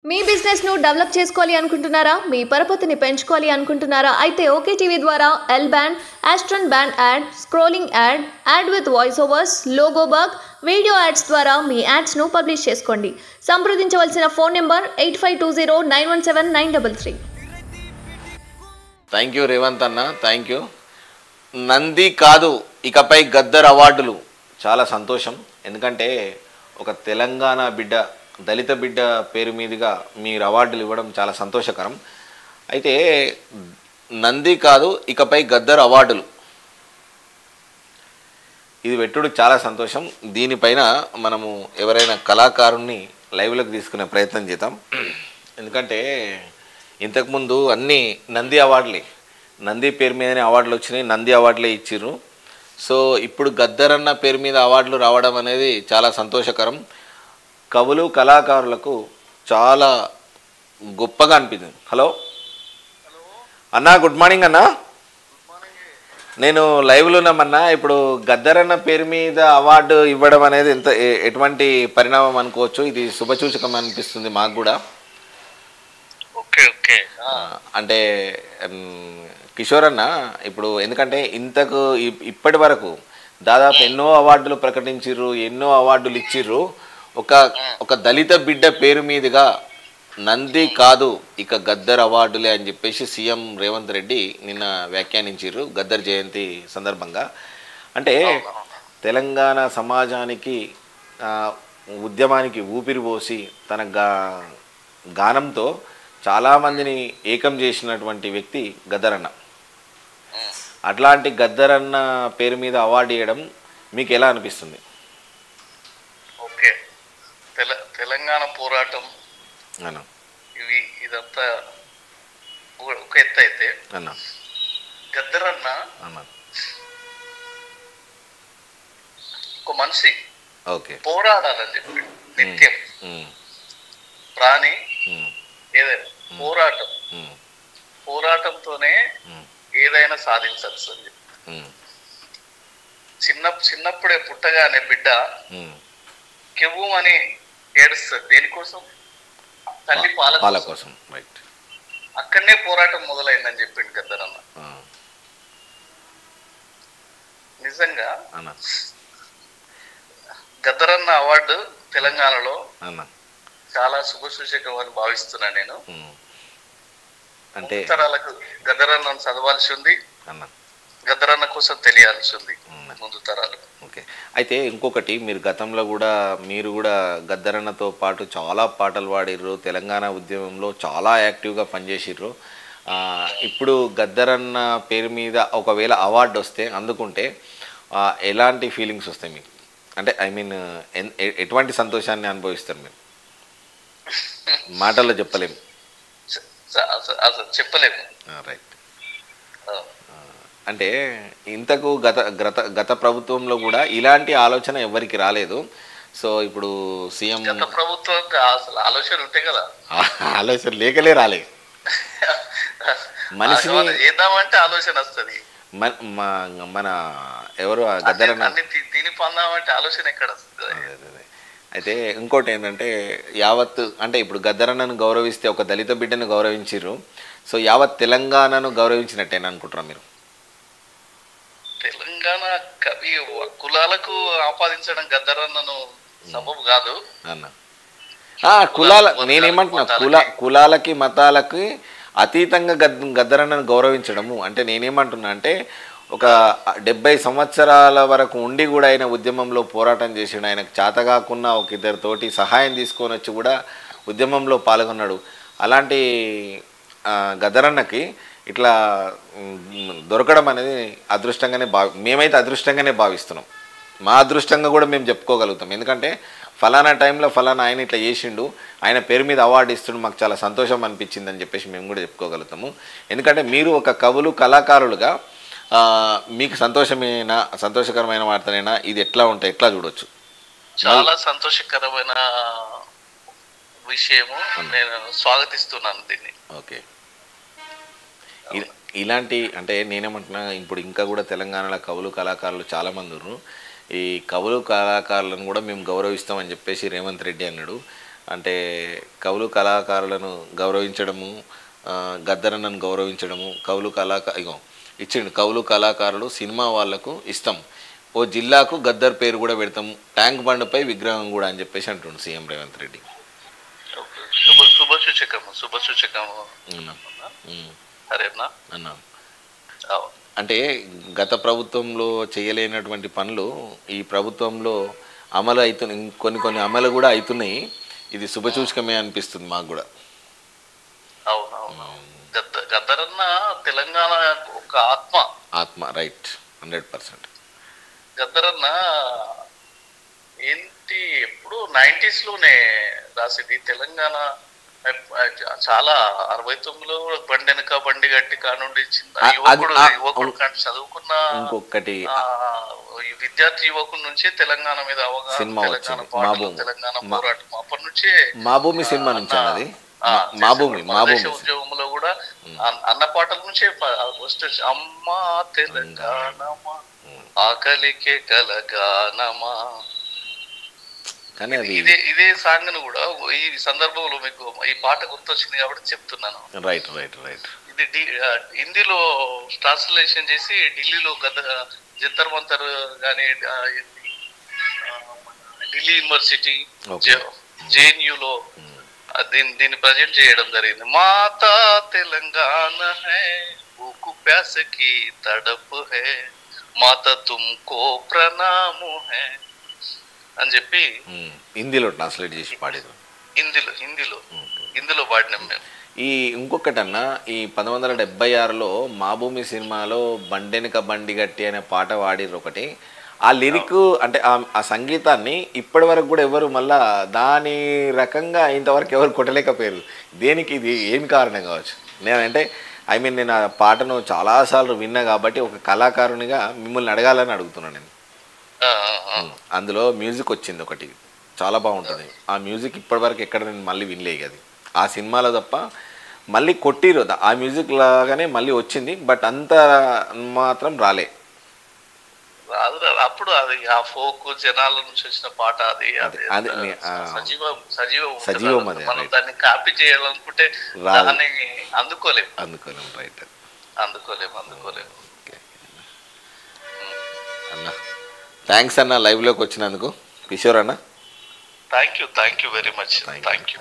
మీ business ను develop చేసుకోవాలి అనుకుంటున్నారా? మీ పరపతిని పెంచుకోవాలి అనుకుంటున్నారా? అయితే ఓకే టీవీ ద్వారా ఎల్ బ్యాండ్, ఆస్ట్రన్ band ad, scrolling ad, ad with voice overs, logo bug, video ads ద్వారా మీ యాడ్స్ ను పబ్లిష్ చేసుకోండి. సంప్రదించవలసిన phone number 8520917933. Thank you Revanth అన్న, థ్యాంక్ యూ. నంది కాదు ఇకపై గద్దర్ అవార్డులు, చాలా సంతోషం. ఎందుకంటే ఒక తెలంగాణ బిడ్డ, దళిత బిడ్డ పేరు మీదుగా మీరు అవార్డులు ఇవ్వడం చాలా సంతోషకరం. అయితే నంది కాదు ఇకపై గద్దర్ అవార్డులు, ఇది పెట్టుడు చాలా సంతోషం. దీనిపైన మనము ఎవరైనా కళాకారుణ్ణి లైవ్లోకి తీసుకునే ప్రయత్నం చేద్దాం. ఎందుకంటే ఇంతకుముందు అన్నీ నంది అవార్డులే, నంది పేరు మీదనే అవార్డులు వచ్చినాయి, నంది అవార్డులే ఇచ్చిర్రు. సో ఇప్పుడు గద్దర్ అన్న పేరు మీద అవార్డులు రావడం అనేది చాలా సంతోషకరం. కవులు కళాకారులకు చాలా గొప్పగా అనిపించింది. హలో అన్నా, గుడ్ మార్నింగ్ అన్నా. నేను లైవ్లో ఉన్నామన్నా. ఇప్పుడు గద్దర్ అన్న పేరు మీద అవార్డు ఇవ్వడం అనేది ఎటువంటి పరిణామం అనుకోవచ్చు? ఇది శుభసూచకం అనిపిస్తుంది మాకు కూడా. అంటే కిషోర్ అన్న, ఇప్పుడు ఎందుకంటే ఇప్పటి వరకు దాదాపు ఎన్నో అవార్డులు ప్రకటించిర్రు, ఎన్నో అవార్డులు ఇచ్చిర్రు. ఒక దళిత బిడ్డ పేరు మీదుగా నంది కాదు ఇక గద్దర్ అవార్డులే అని చెప్పేసి సీఎం రేవంత్ రెడ్డి నిన్న వ్యాఖ్యానించారు గద్దర్ జయంతి సందర్భంగా. అంటే తెలంగాణ సమాజానికి, ఉద్యమానికి ఊపిరి పోసి తన గానంతో చాలామందిని ఏకం చేసినటువంటి వ్యక్తి గద్దర్ అన్న. అట్లాంటి గద్దర్ అన్న పేరు మీద అవార్డు ఇవ్వడం మీకు ఎలా అనిపిస్తుంది? ఓకే, తెలంగాణ పోరాటం ఇదంతా ఒక ఎత్తు అయితే, గద్దర్ అన్న ఒక మనిషి పోరాడాలని చెప్పి నిత్యం ప్రాణి ఏదైనా పోరాటంతోనే ఏదైనా సాధించచ్చు అని చెప్పి చిన్నప్పుడే పుట్టగానే బిడ్డ కెవ్వు అని ఏడుస్తుంది. దేనికోసం? తల్లి పాల కోసం. అక్కడనే పోరాటం మొదలైందని చెప్పిండు గద్దర్ అన్న. నిజంగా గద్దర్ అన్న అవార్డు తెలంగాణలో చాలా శుభసూచకం అని భావిస్తున్నా నేను. అంటే తరాలకు గద్దర్ అన్నను చదవాల్సి ఉంది, గద్దర్ అన్న కోసం తెలియాల్సి ఉంది ముందు తరాలు. ఓకే, అయితే ఇంకొకటి, మీరు కూడా గద్దర్ అన్నతో పాటు చాలా పాటలు పాడిర్రు, తెలంగాణ ఉద్యమంలో చాలా యాక్టివ్గా పనిచేసిర్రు. ఇప్పుడు గద్దర్ అన్న పేరు మీద ఒకవేళ అవార్డు వస్తే, అందుకుంటే ఎలాంటి ఫీలింగ్స్ వస్తాయి మీకు? అంటే ఎటువంటి సంతోషాన్ని అనుభవిస్తారు మీరు? మాటల్లో చెప్పలేము. రైట్. అంటే ఇంతకు గత ప్రభుత్వంలో కూడా ఇలాంటి ఆలోచన ఎవరికి రాలేదు. సో ఇప్పుడు సీఎం ప్రభుత్వం అసలు ఆలోచన ఉంటే కదా, ఆలోచన లేకలే రాలేదు. మనిషిని ఏద్దామంటే ఆలోచన వస్తుంది. మన ఎవరు గద్దర్ అన్న తిని పొందామంటే ఆలోచన ఎక్కడ వస్తుంది? అయితే ఇంకోటి ఏంటంటే, యావత్ అంటే ఇప్పుడు గద్దర్ అన్నను గౌరవిస్తే ఒక దళిత బిడ్డను గౌరవించిర్రు. సో యావత్ తెలంగాణను గౌరవించినట్టేనా అనుకుంటున్నారు మీరు? తెలంగాణ కవి కులాలకు ఆపాదించడం గద్దర్ అన్నను సబబు కాదు అన్న. నేనేమంటున్నా, కులాలకి మతాలకి అతీతంగా గద్దర్ అన్నను గౌరవించడము అంటే నేనేమంటున్నా అంటే, ఒక 70 సంవత్సరాల వరకు ఉండి కూడా ఆయన ఉద్యమంలో పోరాటం చేసాడు. ఆయనకు చేతగాకున్నా ఒక ఇద్దరితోటి సహాయం తీసుకొని వచ్చి కూడా ఉద్యమంలో పాల్గొన్నాడు. అలాంటి గద్దర్ అన్నకి ఇట్లా దొరకడం అనేది అదృష్టంగానే మేమైతే అదృష్టంగానే భావిస్తున్నాం. మా అదృష్టంగా కూడా మేము చెప్పుకోగలుగుతాం. ఎందుకంటే ఫలానా టైంలో ఫలానా ఆయన ఇట్లా చేసిండు, ఆయన పేరు మీద అవార్డు ఇస్తుండు, మాకు చాలా సంతోషం అనిపించింది అని చెప్పేసి మేము కూడా చెప్పుకోగలుగుతాము. ఎందుకంటే మీరు ఒక కవులు కళాకారులుగా మీకు సంతోషకరమైన వార్తనైనా ఇది ఎట్లా ఉంటాయి, ఎట్లా చూడొచ్చు? చాలా సంతోషకరమైన విషయము, నేను స్వాగతిస్తున్నాను దీన్ని. ఓకే, ఇలాంటి అంటే నేనేమంటున్నా, ఇప్పుడు ఇంకా కూడా తెలంగాణలో కవులు కళాకారులు చాలామంది ఉన్నారు. ఈ కవులు కళాకారులను కూడా మేము గౌరవిస్తామని చెప్పేసి రేవంత్ రెడ్డి అన్నాడు. అంటే కవులు కళాకారులను గౌరవించడము, గద్దరన్నను గౌరవించడము, ఇచ్చిండు కవులు కళాకారులు సినిమా వాళ్లకు ఇష్టం, ఓ జిల్లాకు గద్దర్ పేరు కూడా పెడతాము, ట్యాంక్ బండ్పై విగ్రహం కూడా అని చెప్పేసి అంటుండు సీఎం రేవంత్ రెడ్డి. శుభసూచకము అన్నా. అంటే గత ప్రభుత్వంలో చేయలేనటువంటి పనులు ఈ ప్రభుత్వంలో అమలు అవుతున్నాయి, కొన్ని అమలు కూడా అవుతున్నాయి. ఇది శుభసూచకమే అనిపిస్తుంది మాకు కూడా. అవునవును, గద్దరన్న తెలంగాణ ఒక ఆత్మ. రైట్, 100%. గద్దరన్న ఏంటి ఎప్పుడు 90s లోనే రాసేది తెలంగాణ. చాలా 69లో బండెనక బండి గట్టి కానుండి యువకుడు చదువుకున్న ఇంకొకటి విద్యార్థి యువకుల నుంచే తెలంగాణ మీద అవగాహన, తెలంగాణ పాటలు, తెలంగాణ పోరాటం అప్పటి నుంచే. మా భూమి సినిమా నుంచి అన్నది. ఉద్యోగంలో కూడా అన్న పాటల నుంచే ఫస్ట్ అమ్మా తెలంగాణమా ఆకలికే కలగానమా. ఇదే సాంగ్ ను కూడా ఈ సందర్భంలో మీకు ఈ పాట గుర్తొచ్చింది కాబట్టి చెప్తున్నాను. రైట్. ఇది హిందీలో ట్రాన్స్లేషన్ చేసి ఢిల్లీలో జంతర్ మంతర్ గానీ, ఢిల్లీ యూనివర్సిటీ, జేఎన్యూలో దీన్ని ప్రజెంట్ చేయడం జరిగింది. మాతా తెలంగాణ హై భూకు ప్యాస కి తడప్ హై మాతా తుమ్కో ప్రణాము హై అని చెప్పి హిందీలో ట్రాన్స్లేట్ చేసి పాడేది. హిందీలో పాడినాం మేము. ఈ ఇంకొకటన్నా, ఈ 1976లో మా భూమి సినిమాలో బండెనక బండి గట్టి అనే పాట వాడిర్రు ఒకటి. ఆ లిరిక్ అంటే ఆ సంగీతాన్ని ఇప్పటి వరకు కూడా ఎవరు మళ్ళా దాని రకంగా ఇంతవరకు ఎవరు కొట్టలేకపోయారు. దేనికి ఇది ఏం కారణం కావచ్చు? నేను ఆ పాటను చాలాసార్లు విన్నా కాబట్టి ఒక కళాకారునిగా మిమ్మల్ని అడగాలని అడుగుతున్నాను నేను. అందులో మ్యూజిక్ వచ్చింది ఒకటి, చాలా బాగుంటుంది. ఆ మ్యూజిక్ ఇప్పటివరకు ఎక్కడ నేను మళ్ళీ వినలేదు. అది ఆ సినిమాలో తప్ప మళ్ళీ కొట్టిరు. ఆ మ్యూజిక్ లాగానే మళ్ళీ వచ్చింది, బట్ అంత మాత్రం రాలే. అప్పుడు అది ఆ ఫోక్ జనాల నుంచి వచ్చిన పాట, అది సజీవం. మనం దాన్ని కాపీ చేయాలనుకుంటే దాన్ని అందుకోలేము. రైట్, అందుకోలేము. అన్న థ్యాంక్స్ అన్న, లైవ్లోకి వచ్చినందుకు. కిషోర్ అన్న, thank you very much. Thank you.